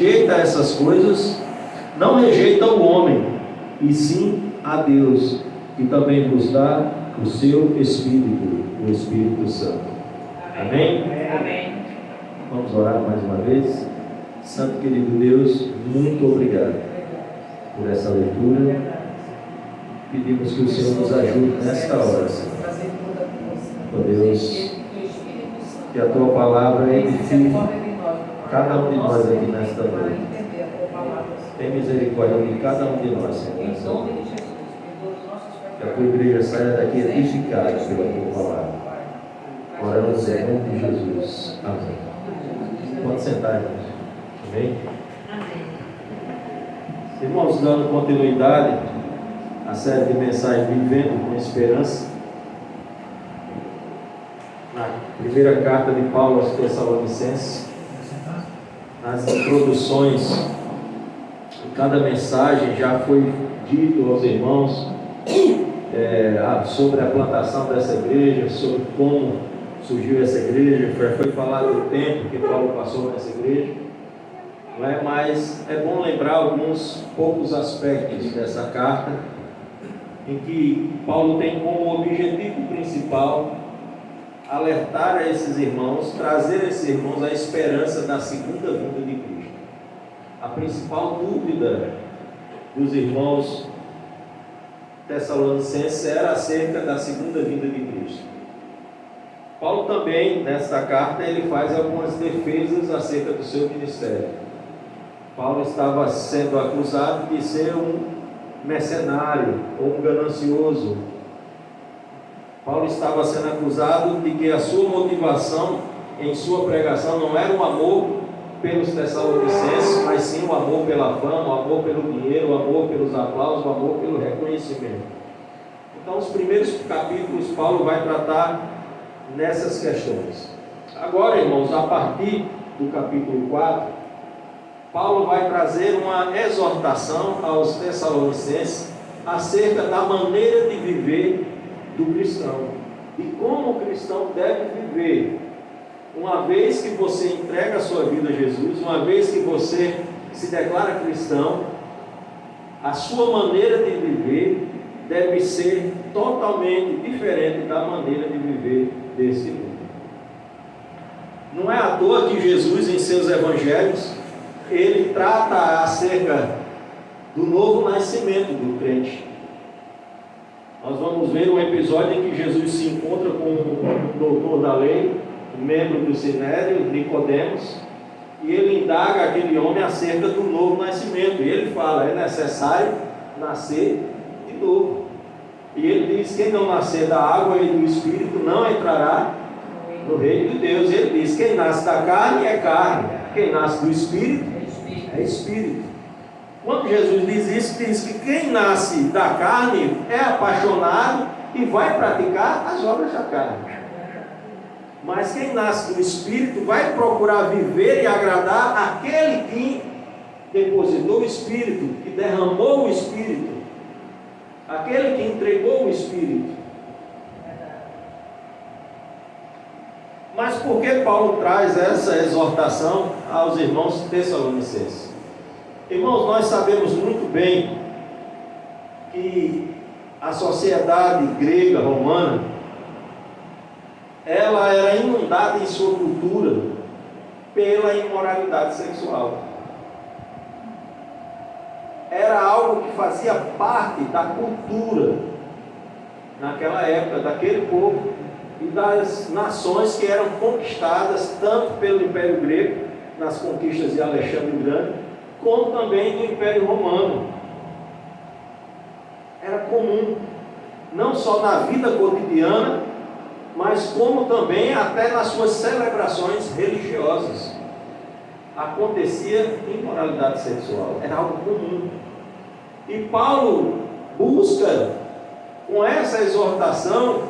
rejeita essas coisas, não rejeita o homem, e sim a Deus, que também vos dá o seu Espírito, o Espírito Santo. Amém? Amém. Vamos orar mais uma vez. Santo querido Deus, muito obrigado por essa leitura. Pedimos que o Senhor nos ajude nesta hora, Senhor. Ó Deus, que a Tua palavra edifique cada um de nós aqui nesta noite. Tem misericórdia de cada um de nós, Senhor. Em nome de Jesus. Que a Tua igreja saia daqui edificada pela Tua palavra. Oramos em nome de Jesus. Amém. Pode sentar, irmãos. Amém? Irmãos, dando continuidade à série de mensagens Vivendo com Esperança, na primeira carta de Paulo aos Tessalonicenses, nas introduções de cada mensagem já foi dito aos irmãos sobre a plantação dessa igreja, sobre como surgiu essa igreja, foi falado do tempo que Paulo passou nessa igreja, não é? Mas é bom lembrar alguns poucos aspectos dessa carta, em que Paulo tem como objetivo principal alertar a esses irmãos, trazer a esses irmãos a esperança da segunda vinda de Cristo. A principal dúvida dos irmãos tessalonicenses era acerca da segunda vinda de Cristo. Paulo também, nesta carta, ele faz algumas defesas acerca do seu ministério. Paulo estava sendo acusado de ser um mercenário ou um ganancioso. Paulo estava sendo acusado de que a sua motivação em sua pregação não era o amor pelos tessalonicenses, mas sim o amor pela fama, o amor pelo dinheiro, o amor pelos aplausos, o amor pelo reconhecimento. Então, os primeiros capítulos, Paulo vai tratar nessas questões. Agora, irmãos, a partir do capítulo 4, Paulo vai trazer uma exortação aos tessalonicenses acerca da maneira de viver do cristão e como o cristão deve viver. Uma vez que você entrega a sua vida a Jesus, uma vez que você se declara cristão, a sua maneira de viver deve ser totalmente diferente da maneira de viver desse mundo. Não é à toa que Jesus, em seus evangelhos, ele trata acerca do novo nascimento do crente. Nós vamos ver um episódio em que Jesus se encontra com um doutor da lei, um membro do Sinédrio, Nicodemos, e ele indaga aquele homem acerca do novo nascimento. E ele fala: é necessário nascer de novo. E ele diz: quem não nascer da água e do Espírito não entrará no reino de Deus. E ele diz: quem nasce da carne é carne, quem nasce do Espírito é Espírito. Quando Jesus diz isso, diz que quem nasce da carne é apaixonado e vai praticar as obras da carne. Mas quem nasce do Espírito vai procurar viver e agradar aquele que depositou o Espírito, que derramou o Espírito, aquele que entregou o Espírito. Mas por que Paulo traz essa exortação aos irmãos tessalonicenses? Irmãos, nós sabemos muito bem que a sociedade grega, romana, ela era inundada em sua cultura pela imoralidade sexual. Era algo que fazia parte da cultura naquela época, daquele povo e das nações que eram conquistadas tanto pelo Império Grego, nas conquistas de Alexandre o Grande, como também do Império Romano. Era comum, não só na vida cotidiana, mas como também até nas suas celebrações religiosas. Acontecia imoralidade sexual, era algo comum. E Paulo busca, com essa exortação,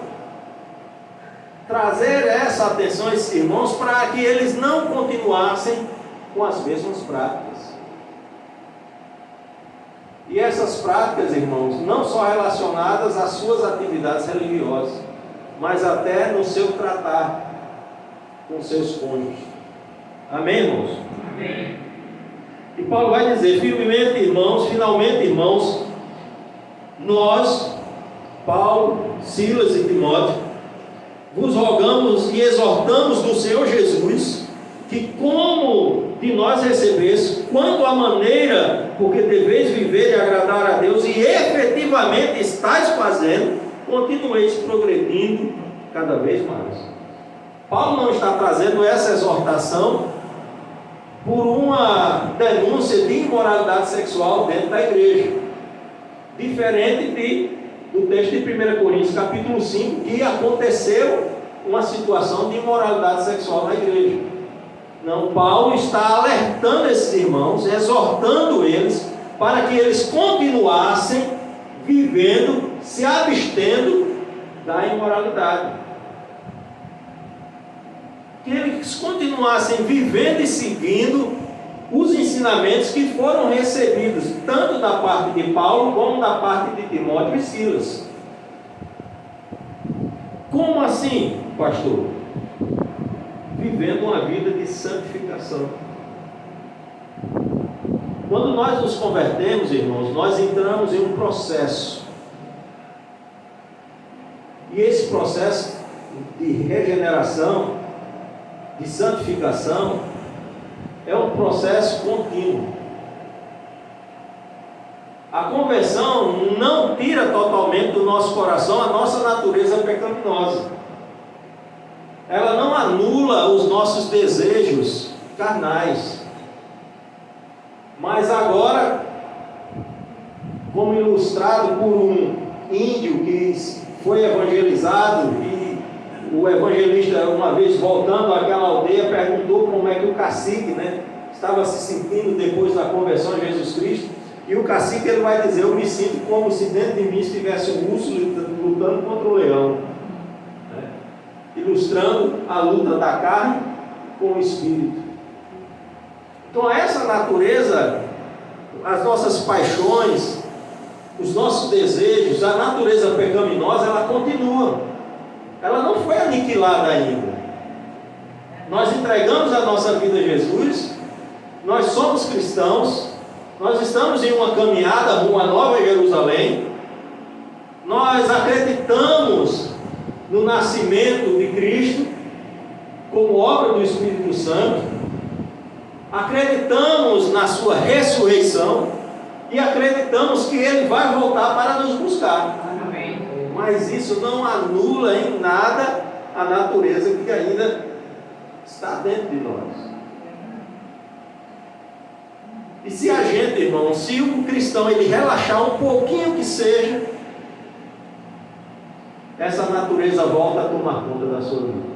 trazer essa atenção a esses irmãos para que eles não continuassem com as mesmas práticas. E essas práticas, irmãos, não só relacionadas às suas atividades religiosas, mas até no seu tratar com seus cônjuges. Amém, irmãos? Amém. E Paulo vai dizer: finalmente, irmãos, nós, Paulo, Silas e Timóteo, vos rogamos e exortamos do Senhor Jesus, que como de nós recebesse, quanto à maneira porque deveis viver e agradar a Deus, e efetivamente estáis fazendo, continueis progredindo cada vez mais. Paulo não está trazendo essa exortação por uma denúncia de imoralidade sexual dentro da igreja, diferente do texto de 1 Coríntios capítulo 5, que aconteceu uma situação de imoralidade sexual na igreja. Não, Paulo está alertando esses irmãos, exortando eles para que eles continuassem vivendo, se abstendo da imoralidade. Que eles continuassem vivendo e seguindo os ensinamentos que foram recebidos, tanto da parte de Paulo, como da parte de Timóteo e Silas. Como assim, pastor? Vivendo uma vida de santificação. Quando nós nos convertemos, irmãos, nós entramos em um processo. E esse processo de regeneração, de santificação, é um processo contínuo. A conversão não tira totalmente do nosso coração a nossa natureza pecaminosa. Ela não anula os nossos desejos carnais. Mas agora, como ilustrado por um índio que foi evangelizado, e o evangelista, uma vez voltando àquela aldeia, perguntou como é que o cacique, estava se sentindo depois da conversão a Jesus Cristo. E o cacique, ele vai dizer: eu me sinto como se dentro de mim estivesse um urso lutando contra o leão, ilustrando a luta da carne com o espírito. Então essa natureza, as nossas paixões, os nossos desejos, a natureza pecaminosa, ela continua. Ela não foi aniquilada ainda. Nós entregamos a nossa vida a Jesus, nós somos cristãos, nós estamos em uma caminhada rumo à Nova Jerusalém, nós acreditamos no nascimento de Cristo como obra do Espírito Santo, acreditamos na sua ressurreição e acreditamos que Ele vai voltar para nos buscar. Amém. Mas isso não anula em nada a natureza que ainda está dentro de nós. E se a gente, irmão, se o cristão ele relaxar um pouquinho que seja, essa natureza volta a tomar conta da sua vida.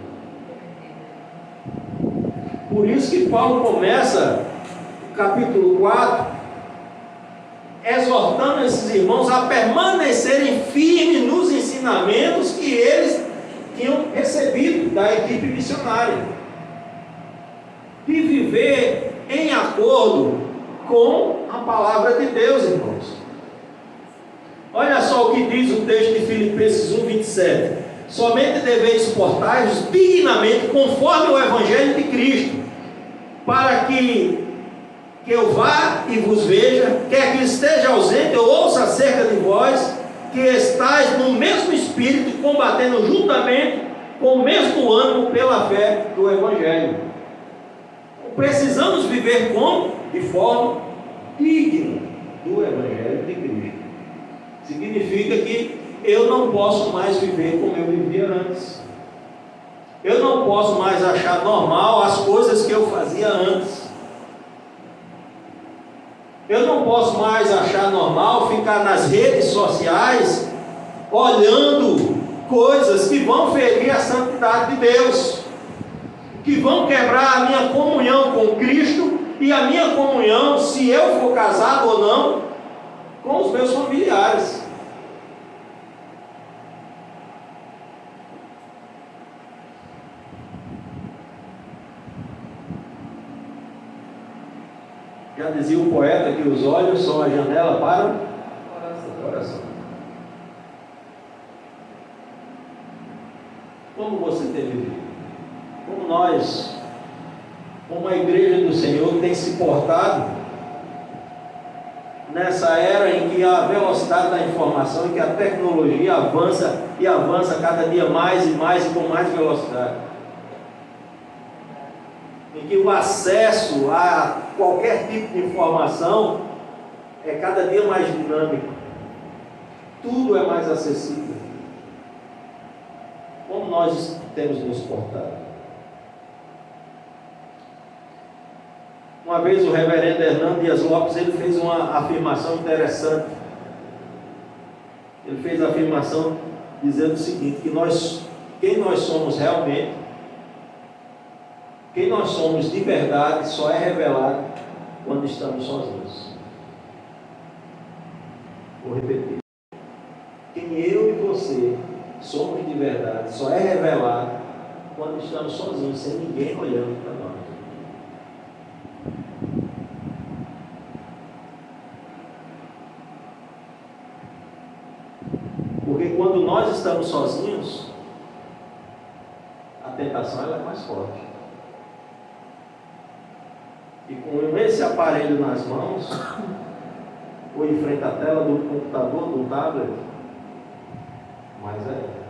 Por isso que Paulo começa o capítulo 4 exortando esses irmãos a permanecerem firmes nos ensinamentos que eles tinham recebido da equipe missionária, de viver em acordo com a palavra de Deus, irmãos. Olha só o que diz o texto de Filipenses 1:27. Somente deveis portar-vos dignamente conforme o Evangelho de Cristo, para que eu vá e vos veja, quer que esteja ausente ou ouça acerca de vós, que estáis no mesmo espírito, combatendo juntamente com o mesmo ânimo pela fé do Evangelho. Precisamos viver como? De forma digna do Evangelho de Cristo. Significa que eu não posso mais viver como eu vivia antes. Eu não posso mais achar normal as coisas que eu fazia antes. Eu não posso mais achar normal ficar nas redes sociais olhando coisas que vão ferir a santidade de Deus, que vão quebrar a minha comunhão com Cristo e a minha comunhão, se eu for casado ou não, com os meus familiares. Já dizia o poeta que os olhos são a janela para o coração. Como você tem vivido? Como nós, como a igreja do Senhor, tem se portado nessa era em que a velocidade da informação, em que a tecnologia avança e avança cada dia mais e mais e com mais velocidade, em que o acesso a qualquer tipo de informação é cada dia mais dinâmico, tudo é mais acessível. Como nós temos nos portado? Uma vez o reverendo Hernando Dias Lopes, ele fez uma afirmação interessante. Ele fez a afirmação dizendo o seguinte, que quem nós somos realmente, quem nós somos de verdade, só é revelado quando estamos sozinhos. Vou repetir. Quem eu e você somos de verdade, só é revelado quando estamos sozinhos, sem ninguém olhando para nós. Porque quando nós estamos sozinhos, a tentação ela é mais forte. E com esse aparelho nas mãos, ou em frente à tela do computador, do tablet, mais ainda.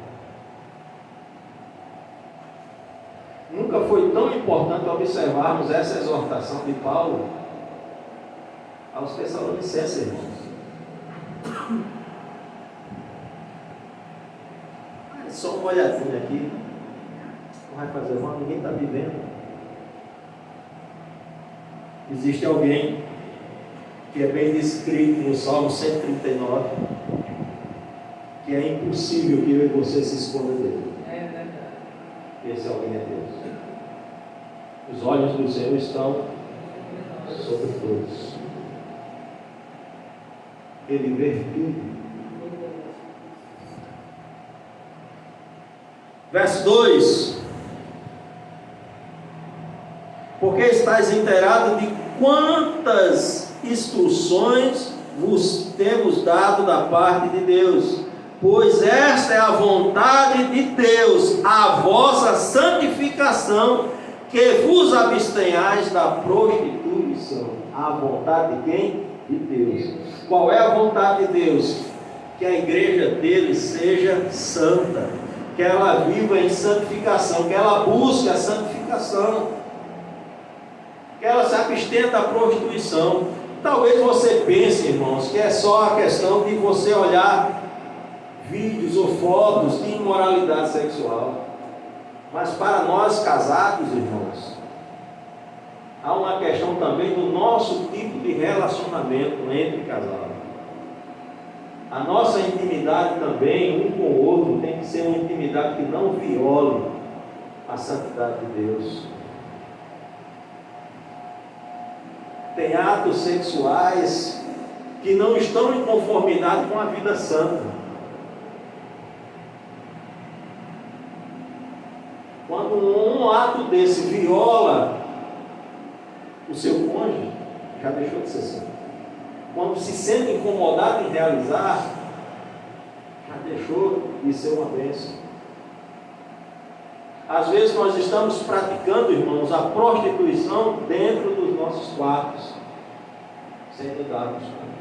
Nunca foi tão importante observarmos essa exortação de Paulo aos Tessalonicenses, irmãos. Só uma olhadinha aqui, não vai fazer mal, ninguém está vivendo. Existe alguém que é bem descrito no Salmo 139, que é impossível que eu e você se esconda dele. É verdade. Esse alguém é Deus. Os olhos do Senhor estão sobre todos. Ele vê tudo. Verso 2: porque estáis inteirados de quantas instruções vos temos dado da parte de Deus, pois esta é a vontade de Deus, a vossa santificação, que vos abstenhais da prostituição. A vontade de quem? De Deus. Qual é a vontade de Deus? Que a igreja dele seja santa, que ela viva em santificação, que ela busque a santificação, que ela se abstenha da prostituição. Talvez você pense, irmãos, que é só a questão de você olhar vídeos ou fotos de imoralidade sexual. Mas para nós casados, irmãos, há uma questão também do nosso tipo de relacionamento entre casal. A nossa intimidade também, um com o outro, tem que ser uma intimidade que não viole a santidade de Deus. Tem atos sexuais que não estão em conformidade com a vida santa. Quando um ato desse viola o seu cônjuge, já deixou de ser santo. Quando se sente incomodado em realizar, já deixou de ser uma bênção. Às vezes nós estamos praticando, irmãos, a prostituição dentro dos nossos quartos, sem nos darmos conta.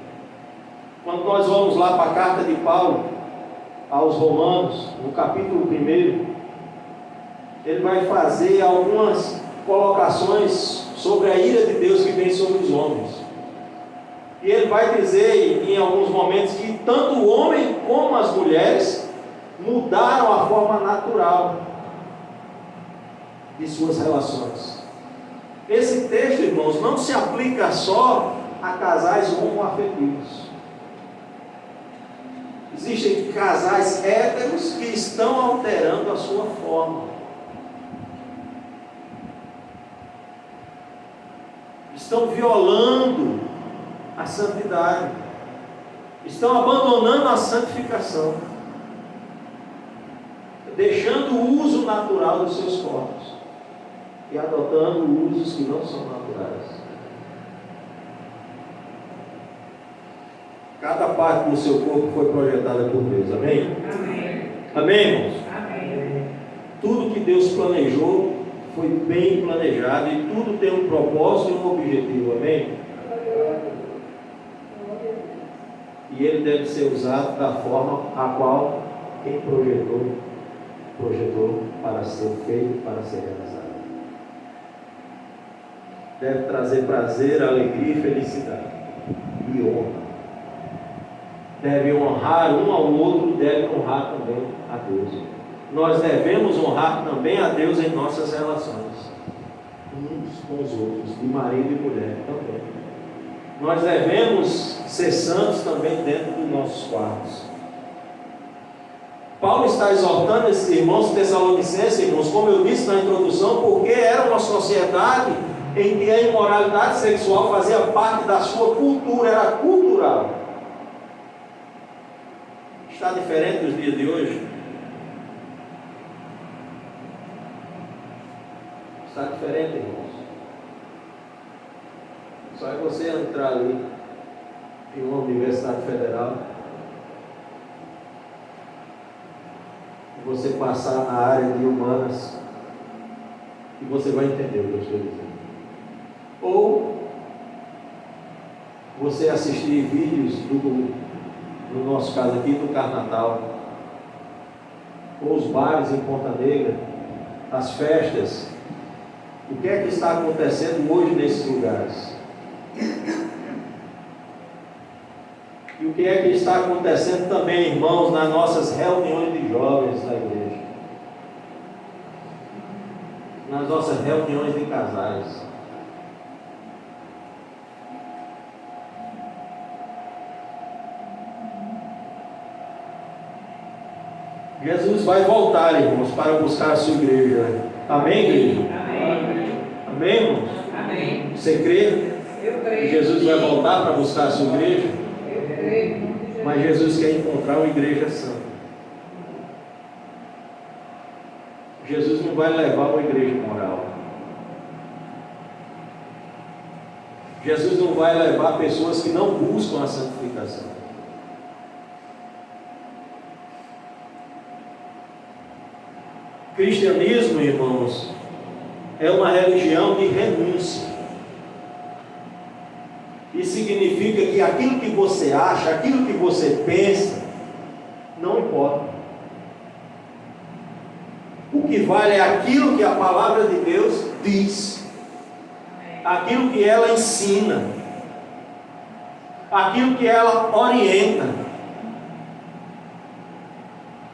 Quando nós vamos lá para a carta de Paulo aos Romanos, no capítulo 1, ele vai fazer algumas colocações sobre a ira de Deus que vem sobre os homens. E ele vai dizer em alguns momentos que tanto o homem como as mulheres mudaram a forma natural de suas relações. Esse texto, irmãos, não se aplica só a casais homoafetivos. Existem casais héteros que estão alterando a sua forma. Estão violando a santidade, estão abandonando a santificação, deixando o uso natural dos seus corpos e adotando usos que não são naturais. Cada parte do seu corpo foi projetada por Deus, amém? Amém, amém, irmãos? Amém. Tudo que Deus planejou foi bem planejado e tudo tem um propósito e um objetivo, amém? e ele deve ser usado da forma a qual quem projetou para ser feito, para ser realizado. Deve trazer prazer, alegria e felicidade e honra. Deve honrar um ao outro, deve honrar também a Deus. Nós devemos honrar também a Deus em nossas relações, uns com os outros, de marido e mulher também. Nós devemos ser santos também dentro dos nossos quartos. Paulo está exortando esses irmãos tessalonicenses, irmãos, como eu disse na introdução, porque era uma sociedade em que a imoralidade sexual fazia parte da sua cultura, era cultural. Está diferente dos dias de hoje? Está diferente, irmãos. Só é você entrar ali em uma universidade federal e você passar na área de humanas e você vai entender o que eu estou dizendo. Ou você assistir vídeos no nosso caso aqui, do Carnatal, ou os bares em Ponta Negra, as festas. O que é que está acontecendo hoje nesses lugares? E o que é que está acontecendo também, irmãos, nas nossas reuniões de jovens da igreja? Nas nossas reuniões de casais. Jesus vai voltar, irmãos, para buscar a sua igreja. Amém, igreja? Amém. Amém, irmãos? Amém. Você crê? Eu creio. Que Jesus vai voltar para buscar a sua igreja? Eu creio. Mas Jesus quer encontrar uma igreja santa. Jesus não vai levar uma igreja moral. Jesus não vai levar pessoas que não buscam a santificação. Cristianismo, irmãos, é uma religião de renúncia. Isso significa que aquilo que você acha, aquilo que você pensa, não importa. O que vale é aquilo que a palavra de Deus diz, aquilo que ela ensina, aquilo que ela orienta.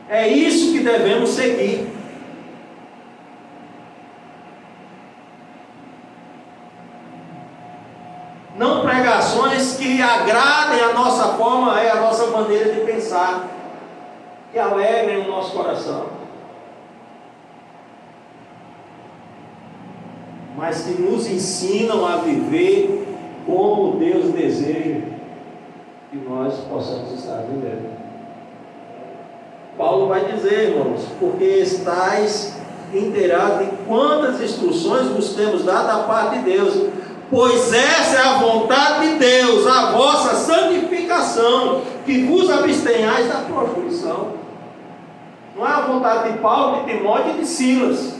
É isso que devemos seguir. Não pregações que agradem a nossa forma, a nossa maneira de pensar, que alegrem o nosso coração, mas que nos ensinam a viver como Deus deseja que nós possamos estar vivendo. Paulo vai dizer, irmãos, porque estáis inteirados de quantas instruções vos temos dado da parte de Deus, pois essa é a vontade de Deus, a vossa santificação, que vos abstenhais da prostituição. Não é a vontade de Paulo, de Timóteo e de Silas.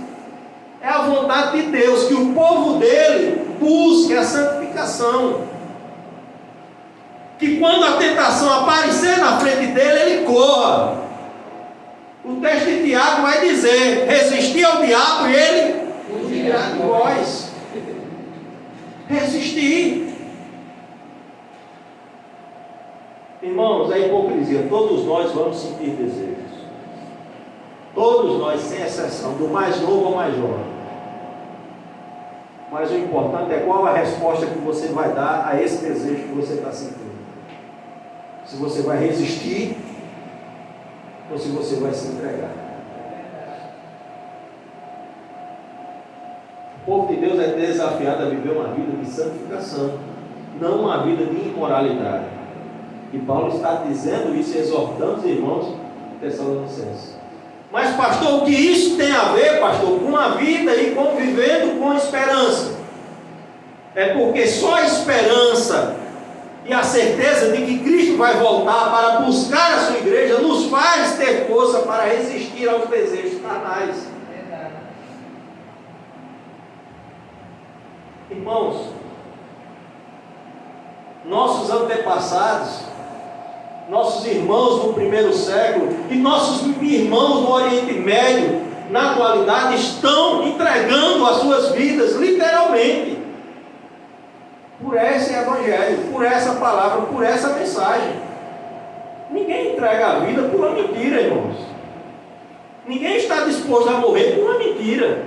É a vontade de Deus, que o povo dele busque a santificação. Que quando a tentação aparecer na frente dele, ele corra. O texto de Tiago vai dizer: resistir ao diabo e ele fugirá de vós. Resistir. Irmãos, é hipocrisia. Todos nós vamos sentir desejos. Todos nós, sem exceção, do mais novo ao mais jovem. Mas o importante é qual a resposta que você vai dar a esse desejo que você está sentindo. Se você vai resistir ou se você vai se entregar. O povo de Deus é desafiado a viver uma vida de santificação, não uma vida de imoralidade. E Paulo está dizendo isso, exortando os irmãos tessalonicenses. Mas pastor, o que isso tem a ver, pastor, com a vida e convivendo com esperança? É porque só a esperança e a certeza de que Cristo vai voltar para buscar a sua igreja nos faz ter força para resistir aos desejos carnais. Irmãos, nossos antepassados nossos irmãos do primeiro século e nossos irmãos do Oriente Médio, na atualidade, estão entregando as suas vidas, literalmente, por esse evangelho, por essa palavra, por essa mensagem. Ninguém entrega a vida por uma mentira, irmãos. Ninguém está disposto a morrer por uma mentira,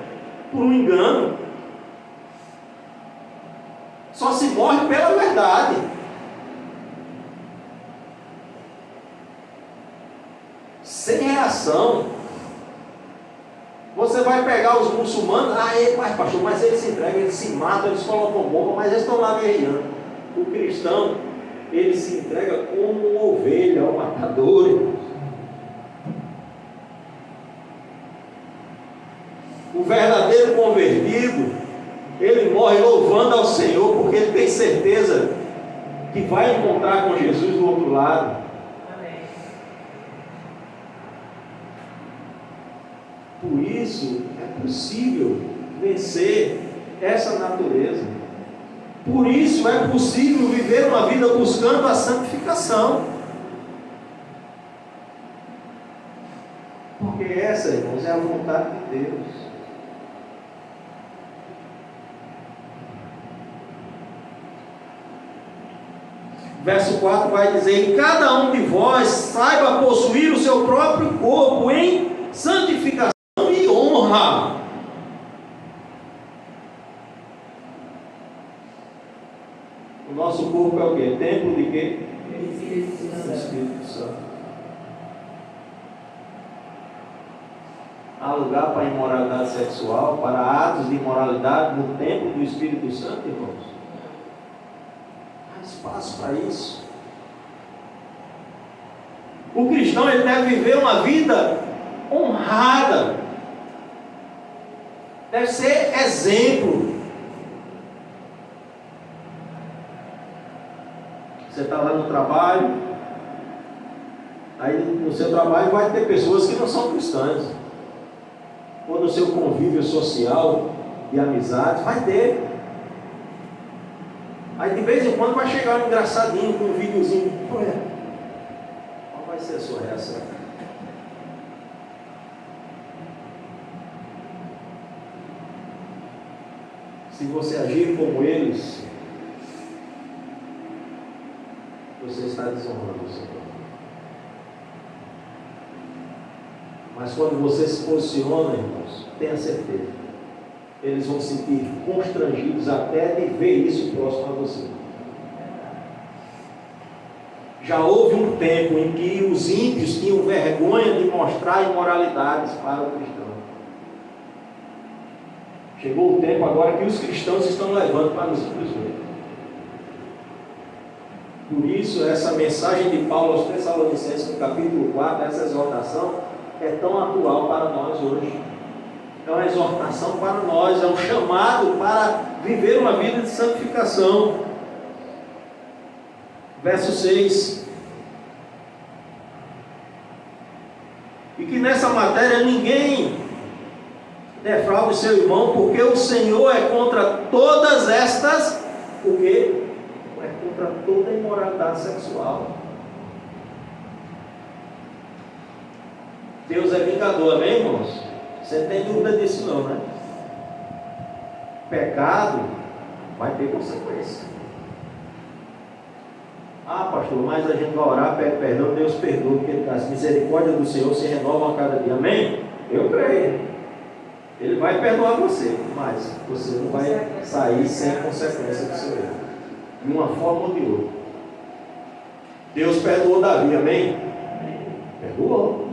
por um engano. Só se morre pela verdade. Sem reação. Você vai pegar os muçulmanos, mas pastor, mas eles se entregam, eles se matam, eles colocam bomba, mas eles estão lá guerreando. O cristão, ele se entrega como uma ovelha, um matador, irmãos. O verdadeiro convertido, ele morre louvando ao Senhor, porque ele tem certeza que vai encontrar com Jesus do outro lado. Por isso é possível vencer essa natureza. Por isso é possível viver uma vida buscando a santificação. Porque essa, irmãos, é a vontade de Deus. Verso 4 vai dizer: e cada um de vós saiba possuir o seu próprio corpo em santificação e honra. O nosso corpo é o quê? Templo de quê? Do Espírito Santo. Há lugar para imoralidade sexual, para atos de imoralidade no templo do Espírito Santo, irmãos? Há espaço para isso. O cristão, ele deve viver uma vida honrada, deve ser exemplo. Você está lá no trabalho, aí no seu trabalho vai ter pessoas que não são cristãs, ou no seu convívio social e amizade, vai ter. Aí de vez em quando vai chegar um engraçadinho com um videozinho. Qual vai ser a sua reação? Se você agir como eles, você está desonrando o Senhor. Mas quando você se posiciona, irmãos, tenha certeza, eles vão se sentir constrangidos até de ver isso próximo a você. Já houve um tempo em que os ímpios tinham vergonha de mostrar imoralidades para o cristão. Chegou o tempo agora que os cristãos estão levando para os ímpios ver. Por isso, essa mensagem de Paulo aos Tessalonicenses, no capítulo 4, essa exortação é tão atual para nós hoje. É uma exortação para nós, é um chamado para viver uma vida de santificação. Verso 6. E que nessa matéria ninguém defraude seu irmão, porque o Senhor é contra todas estas, o quê? É contra toda imoralidade sexual. Deus é vingador, amém, irmãos? Você não tem dúvida disso não, né? Pecado vai ter consequência. Ah, pastor, mas a gente vai orar, pede perdão, Deus perdoa, porque as misericórdias do Senhor se renovam a cada dia, amém? Eu creio. Ele vai perdoar você, mas você não vai sair sem consequência do seu erro, de uma forma ou de outra. Deus perdoou Davi, amém? Perdoou.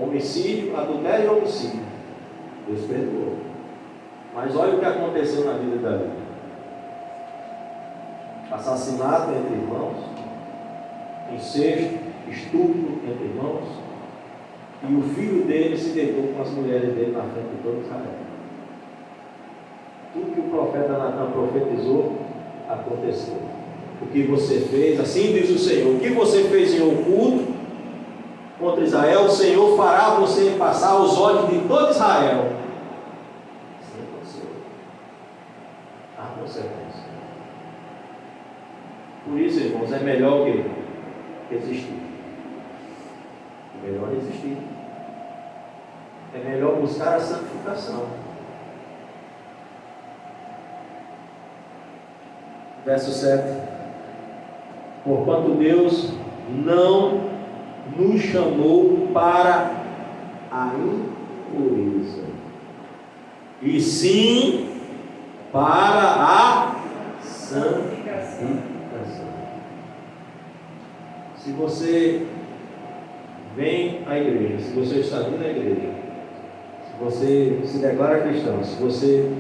Homicídio, adultério e homicídio. Deus perdoou. Mas olha o que aconteceu na vida de Davi. Assassinato entre irmãos, incesto, estupro entre irmãos, e o filho dele se deitou com as mulheres dele na frente de todo Israel. Tudo que o profeta Natan profetizou aconteceu. O que você fez, assim diz o Senhor, o que você fez em oculto contra Israel, o Senhor fará você passar aos olhos de todo Israel. Assim aconteceu. Há consequência. Por isso, irmãos, é melhor o que? Resistir. É melhor resistir. É melhor buscar a santificação. Verso 7. Porquanto Deus não nos chamou para a impureza, e sim para a santificação. Se você vem à igreja, se você está vindo à igreja, se você se declara cristão, se você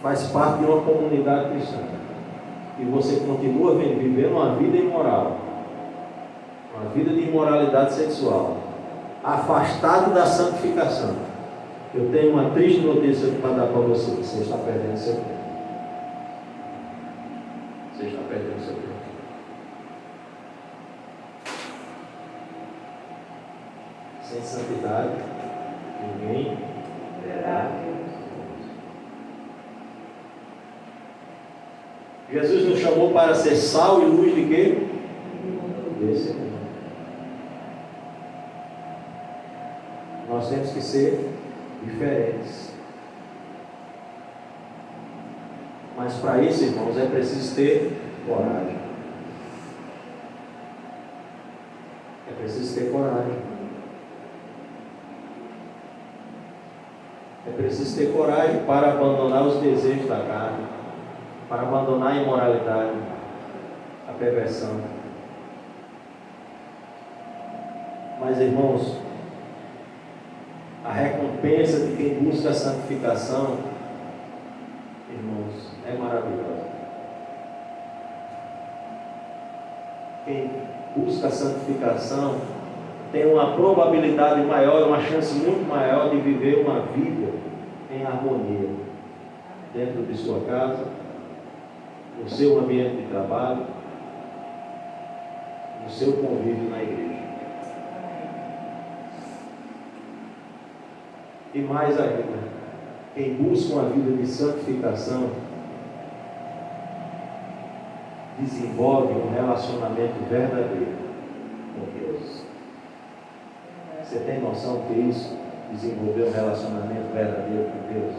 faz parte de uma comunidade cristã, e você continua vivendo uma vida imoral, uma vida de imoralidade sexual, afastado da santificação, eu tenho uma triste notícia para dar para você: você está perdendo seu tempo. Você está perdendo seu tempo. Sem santidade, ninguém verá. Jesus nos chamou para ser sal e luz de quê? Desse mundo. Nós temos que ser diferentes. Mas para isso, irmãos, é preciso ter coragem. É preciso ter coragem. É preciso ter coragem para abandonar os desejos da carne, para abandonar a imoralidade, a perversão. Mas, irmãos, a recompensa de quem busca a santificação, irmãos, é maravilhosa. Quem busca a santificação tem uma probabilidade maior, uma chance muito maior de viver uma vida em harmonia dentro de sua casa, no seu ambiente de trabalho, no seu convívio na igreja. E mais ainda, quem busca uma vida de santificação desenvolve um relacionamento verdadeiro com Deus. Você tem noção que isso desenvolver um relacionamento verdadeiro com Deus?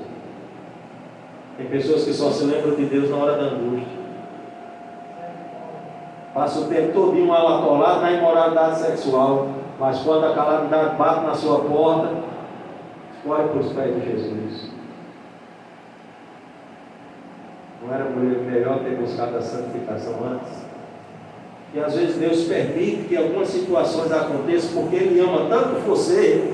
Tem pessoas que só se lembram de Deus na hora da angústia. Passa o tempo todinho mal atolado na imoralidade sexual, mas quando a calamidade bate na sua porta, corre para os pés de Jesus. Não era melhor ter buscado a santificação antes? E às vezes Deus permite que algumas situações aconteçam porque Ele ama tanto você,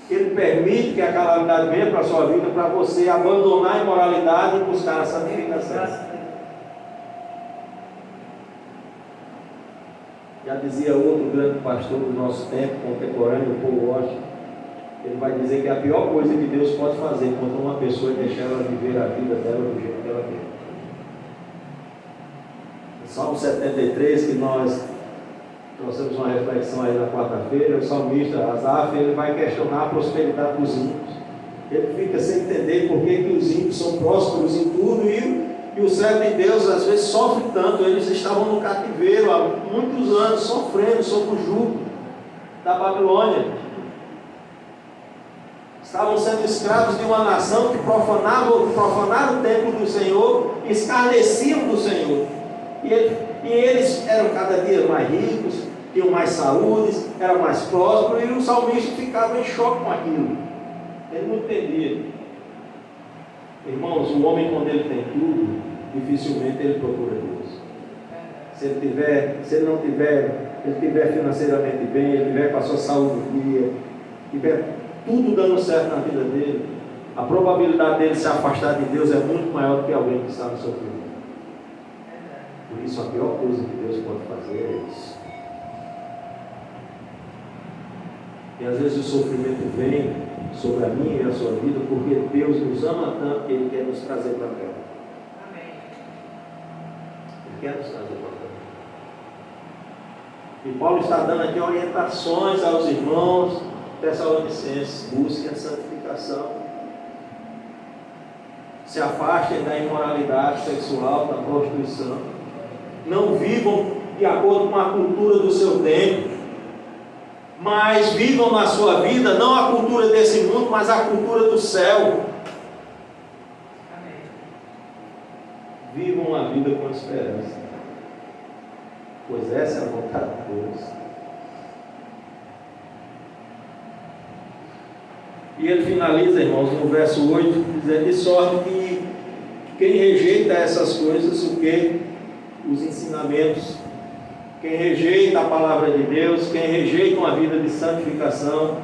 que Ele permite que a calamidade venha para a sua vida para você abandonar a imoralidade e buscar a santificação. Já dizia outro grande pastor do nosso tempo, contemporâneo, Paul Washer, ele vai dizer que a pior coisa que Deus pode fazer contra uma pessoa é deixar ela viver a vida dela do jeito que ela quer. Salmo 73, que nós trouxemos uma reflexão aí na quarta-feira, o salmista Asaf, ele vai questionar a prosperidade dos ímpios. Ele fica sem entender por que os ímpios são prósperos em tudo e o servo de Deus às vezes sofre tanto. Eles estavam no cativeiro há muitos anos, sofrendo sob o jugo da Babilônia. Estavam sendo escravos de uma nação que profanaram o templo do Senhor, escarneciam do Senhor. E eles eram cada dia mais ricos, tinham mais saúde, eram mais prósperos, e o salmista ficava em choque com aquilo. Ele não entendia. Irmãos, o homem, quando ele tem tudo, dificilmente ele procura Deus. Se ele não tiver financeiramente bem, ele tiver com a sua saúde em dia, tiver tudo dando certo na vida dele, a probabilidade dele se afastar de Deus é muito maior do que alguém que está no sofrimento. Por isso a pior coisa que Deus pode fazer é isso. E às vezes o sofrimento vem sobre a minha e a sua vida porque Deus nos ama tanto que Ele quer nos trazer para cá. Amém. Ele quer nos trazer para cá. E Paulo está dando aqui orientações aos irmãos Tessalonicenses: busquem a santificação, se afastem da imoralidade sexual, da prostituição, não vivam de acordo com a cultura do seu tempo, Mas vivam na sua vida não a cultura desse mundo, mas a cultura do céu. Vivam uma vida com esperança, pois essa é a vontade de Deus. E ele finaliza, irmãos, no verso 8, dizendo: de sorte que quem rejeita essas coisas, o que? Os ensinamentos. Quem rejeita a palavra de Deus, quem rejeita uma vida de santificação,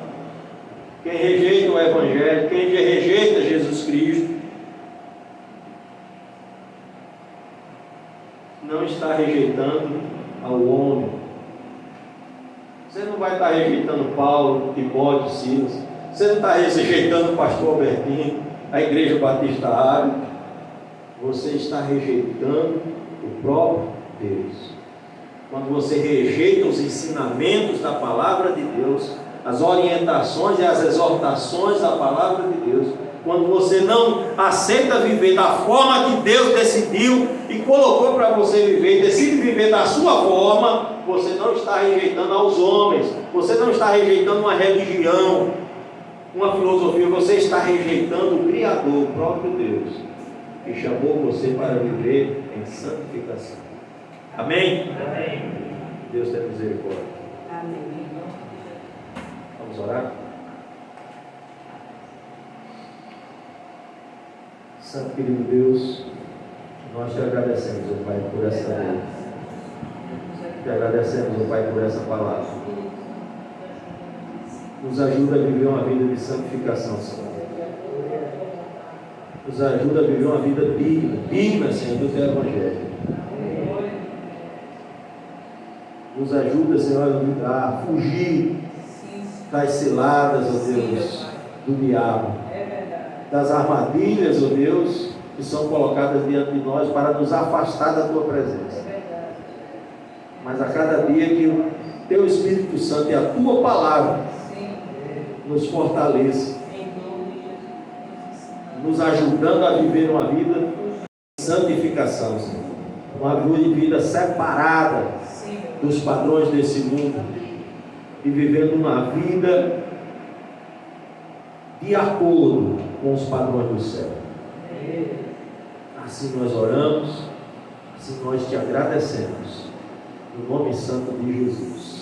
quem rejeita o Evangelho, quem rejeita Jesus Cristo, não está rejeitando ao homem. Você não vai estar rejeitando Paulo, Timóteo, Silas. Você não está rejeitando o pastor Albertino, a Igreja Batista Árabe. Você está rejeitando o próprio Deus. Quando você rejeita os ensinamentos da palavra de Deus, as orientações e as exortações da palavra de Deus, quando você não aceita viver da forma que Deus decidiu e colocou para você viver, e decide viver da sua forma, você não está rejeitando aos homens, você não está rejeitando uma religião, uma filosofia, você está rejeitando o Criador, o próprio Deus, que chamou você para viver em santificação. Amém? Amém. Deus tenha misericórdia. Amém. Vamos orar? Santo querido Deus, nós te agradecemos, ó Pai, por essa lei. Te agradecemos, ó Pai, por essa palavra. Nos ajuda a viver uma vida de santificação, Senhor. Nos ajuda a viver uma vida digna, Senhor, do teu Evangelho. Nos ajuda, Senhor, a fugir das ciladas, ó Deus, do diabo, das armadilhas, ó Deus, que são colocadas diante de nós para nos afastar da tua presença. Mas a cada dia que o teu Espírito Santo e a tua palavra nos fortaleça, nos ajudando a viver uma vida de santificação, Senhor. Uma vida separada dos padrões desse mundo e vivendo uma vida de acordo com os padrões do céu. Assim nós oramos, assim nós te agradecemos, no nome santo de Jesus.